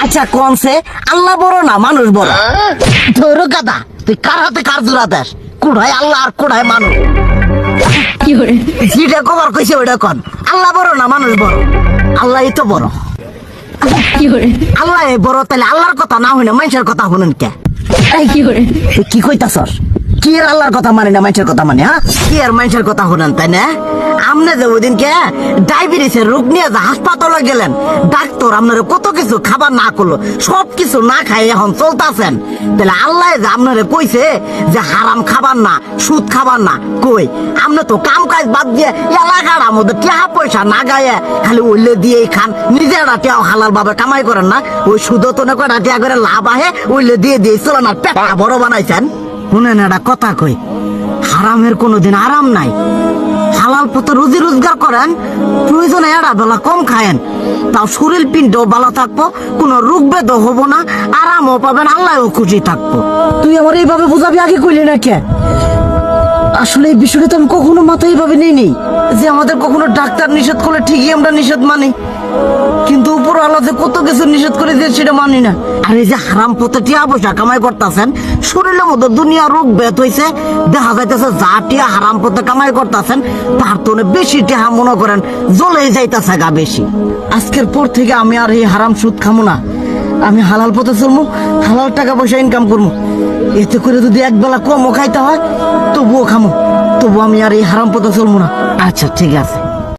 আচ্ছা কোনছে আল্লাহ বড় না মানুষ বড়? ধরো গাদা, তুই কার হাতে কার জোড়া দেশ? কোড়ায় আল্লাহ আর কোড়ায় মানুষ। যেটা কবার কইছে ওইটা কন। আল্লাহ বড় না মানুষ বড়? আল্লাহ তো বড়। আল্লাহ বড়, তাহলে আল্লাহর কথা না হইনা মানুষের কথা শুনেন কে? কি কইতাছস? কি আর আল্লাহর কথা মানে না মানুষের কথা মানে? হ্যাঁ, কি আর মানুষের কথা শুনেন তাই না? আমনে যে ওই দিনকে ডায়াবেটিসের রোগ নিয়ে যে হাসপাতালে গেলেন, ডাক্তার আপনার কত কিছু খাবার না করলো, সব কিছু না খাই এখন চলতেছেন। তাহলে আল্লাহ যে আপনারে কইছে যে হারাম খাবার না, সুদ খাবার না, কই আপনি তো কাম কাজ বাদ দিয়ে এলাকার মধ্যে টাকা পয়সা না গায়ে খালি ওইলে দিয়েই খান, নিজেরা টেও হালাল ভাবে কামাই করেন না, ওই সুদও তো না কয়টা টিয়া করে লাভ আহে ওইলে দিয়ে দিয়ে চলেন আর পেটা বড় বানাইছেন। শুনেন একটা কথা কই, হারামের কোনোদিন আরাম নাই। হালাল পথে রুজি রোজগার করেন, প্রয়োজনে এড়া বেলা কম খায়েন, তাও শরীর পিণ্ডও ভালো থাকবো, কোনো রোগ বেদও হবো না, আরামও পাবেন, আল্লাহও খুশি থাকবো। তুই আমার এইভাবে বুঝাবি আগে কইলি না কে? আসলে এই বিষয়টা তো আমি কখনো মাথায় এইভাবে নিইনি যে আমাদের কখনো ডাক্তার নিষেধ করলে ঠিকই আমরা নিষেধ মানি, কিন্তু উপর আল্লাহ যে কত কিছু নিষেধ করে দিয়ে সেটা মানি না। আর এই যে হারাম পথে টিয়া পয়সা কামাই করতেছেন, শরীরের মধ্যে দুনিয়া রোগ বেত হয়েছে, দেখা যাইতেছে যা টিয়া হারাম পথে কামাই করতেছেন তার তো বেশি টিয়া মনে করেন জ্বলে যাইতেছে গা বেশি। আজকের পর থেকে আমি আর এই হারাম সুদ খামো না, আমি হালাল পথে চলবো, হালাল টাকা পয়সা ইনকাম করবো। এতে করে যদি একবেলা কমও খাইতে হয় তবুও খামো, তবু আমি আর এই হারাম পথে চলবো না। আচ্ছা ঠিক আছে।